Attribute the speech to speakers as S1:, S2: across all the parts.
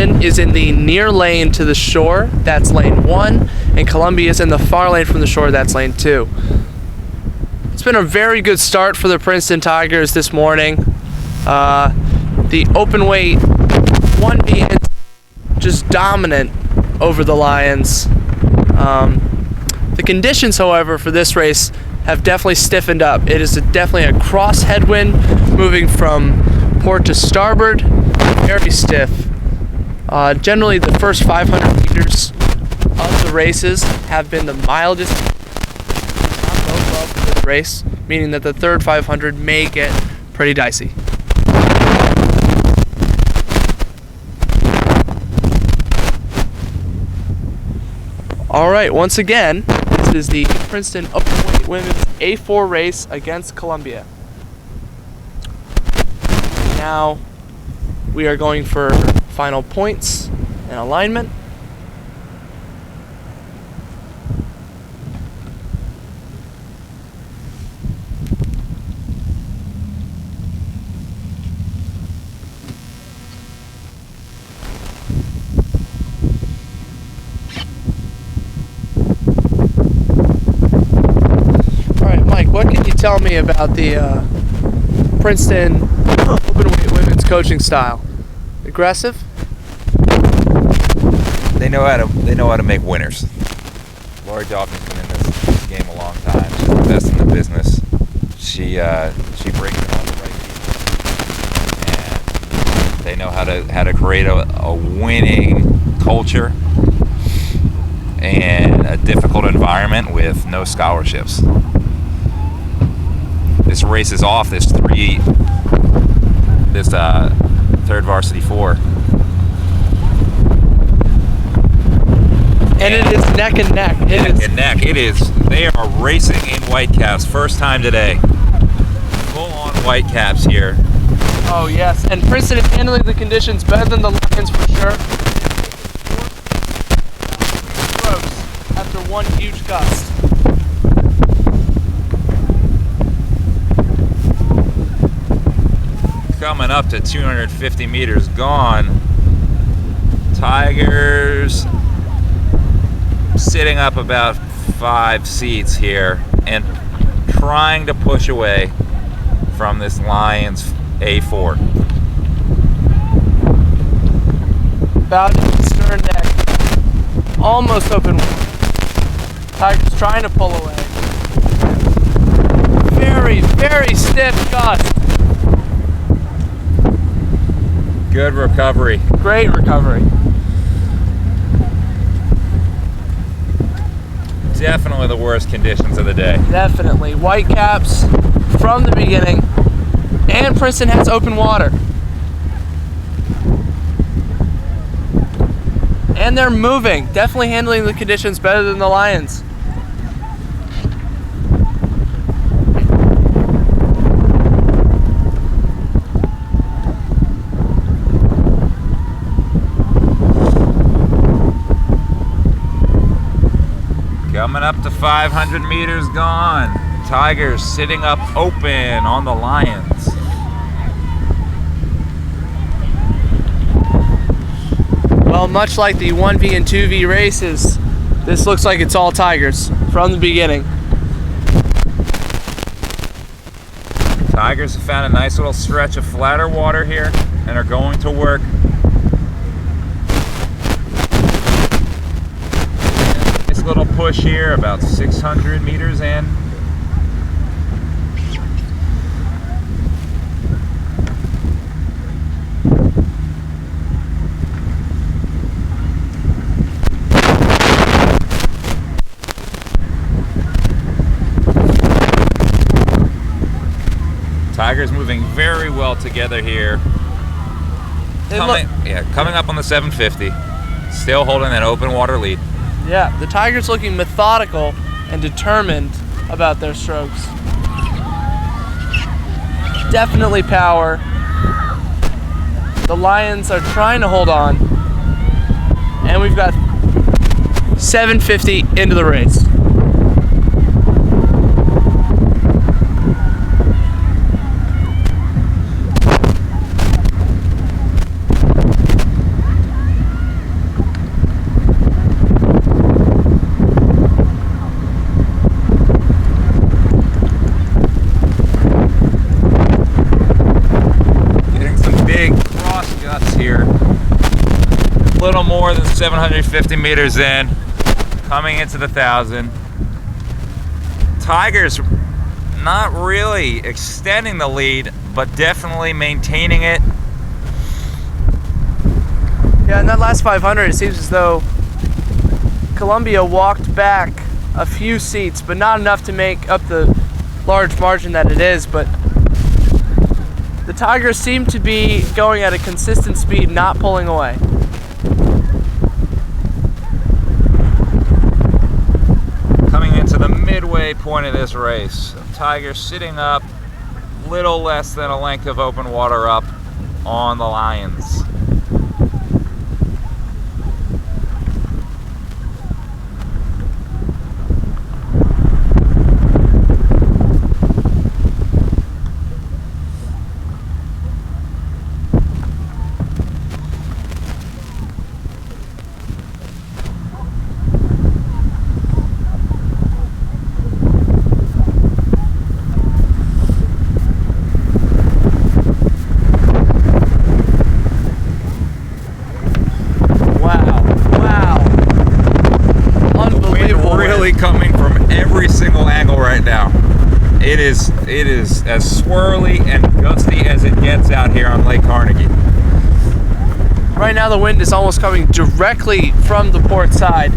S1: Princeton is in the near lane to the shore, that's lane 1, and Columbia is in the far lane from the shore, that's lane 2. It's been a very good start for the Princeton Tigers this morning. The open weight 1B is just dominant over the Lions. The conditions, however, for this race have definitely stiffened up. It is definitely a cross headwind moving from port to starboard, very stiff. Generally, the first 500 meters of the races have been the mildest for this race, meaning that the third 500 may get pretty dicey. All right, once again, this is the Princeton Openweight Women's A4 race against Columbia. Now we are going for final points and alignment. What can you tell me about the Princeton Openweight Women's coaching style? Aggressive?
S2: They know how to make winners. Lori Dawkins been in this game a long time. She's the best in the business. She brings in all the right people, and they know how to create a winning culture and a difficult environment with no scholarships. This race is off this third varsity 4.
S1: And it is neck and neck.
S2: It is. They are racing in Whitecaps. First time today. Full on Whitecaps here.
S1: Oh yes, and Princeton is handling the conditions better than the Lions for sure. Strokes after one huge gust.
S2: Coming up to 250 meters gone. Tigers sitting up about 5 seats here and trying to push away from this Lions A4.
S1: About in the stern deck. Almost open. Tigers trying to pull away. Very, very stiff gust.
S2: Good recovery.
S1: Great recovery.
S2: Definitely the worst conditions of the day.
S1: Definitely. Whitecaps from the beginning. And Princeton has open water. And they're moving. Definitely handling the conditions better than the Lions.
S2: Coming up to 500 meters gone. Tigers sitting up open on the Lions.
S1: Well, much like the 1V and 2V races, this looks like it's all Tigers from the beginning.
S2: Tigers have found a nice little stretch of flatter water here and are going to work. Nice little push here, about 600 meters in. Tigers moving very well together here. Coming up on the 750. Still holding that open water lead.
S1: Yeah, the Tigers looking methodical and determined about their strokes. Definitely power. The Lions are trying to hold on. And we've got 750 into the race.
S2: little more than 750 meters in, coming into the 1,000. Tigers not really extending the lead, but definitely maintaining it.
S1: Yeah, in that last 500, it seems as though Columbia walked back a few seats, but not enough to make up the large margin that it is. But the Tigers seem to be going at a consistent speed, not pulling away.
S2: Coming into the midway point of this race, Tigers sitting up little less than a length of open water up on the Lions. Coming from every single angle right now. It is as swirly and gusty as it gets out here on Lake Carnegie.
S1: Right now the wind is almost coming directly from the port side.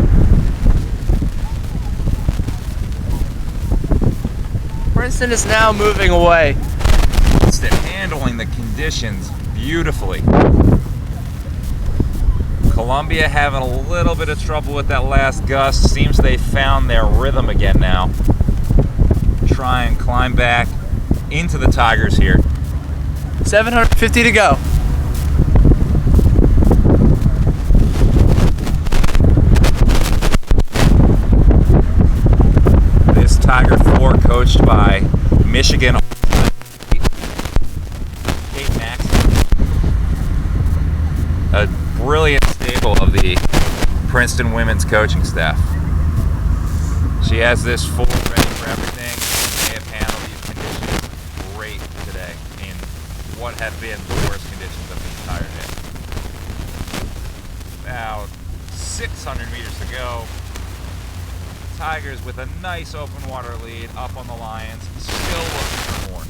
S1: Princeton is now moving away.
S2: Princeton handling the conditions beautifully. Columbia having a little bit of trouble with that last gust. Seems they found their rhythm again now. Try and climb back into the Tigers here.
S1: 750 to go.
S2: This Tiger 4 coached by Michigan Kate Maxson. A brilliant staple of the Princeton women's coaching staff. She has this full ready for everything. They have handled these conditions great today in what have been the worst conditions of the entire day. About 600 meters to go. Tigers with a nice open water lead up on the Lions, still looking for more.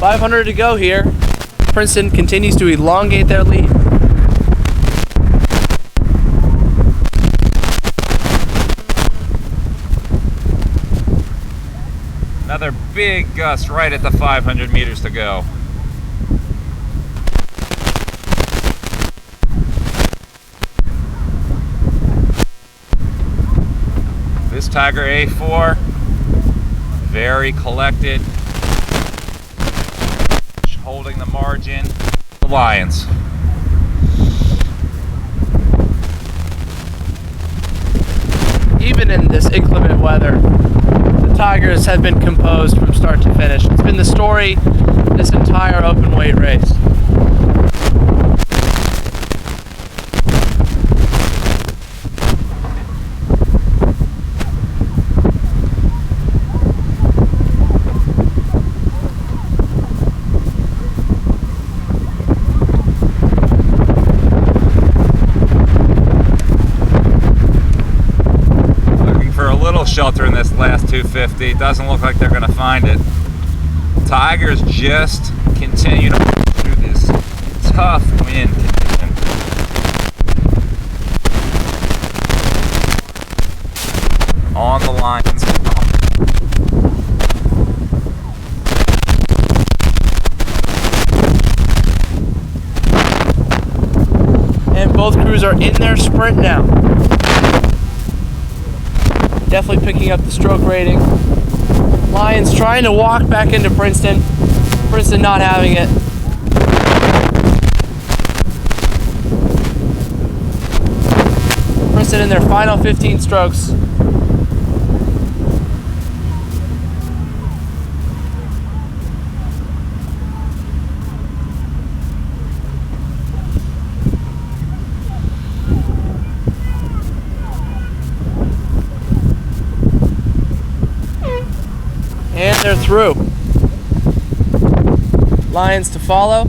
S1: .500 to go here. Princeton continues to elongate their lead.
S2: Another big gust right at the 500 meters to go. This Tiger A4, very collected, holding the margin. The Lions.
S1: Even in this inclement weather, the Tigers have been composed from start to finish. It's been the story this entire open weight race.
S2: Shelter in this last 250. Doesn't look like they're going to find it. Tigers just continue to push through this tough wind condition. On the Lions.
S1: And both crews are in their sprint now. Definitely picking up the stroke rating. Lions trying to walk back into Princeton. Princeton not having it. Princeton in their final 15 strokes. they're through. Lions to follow.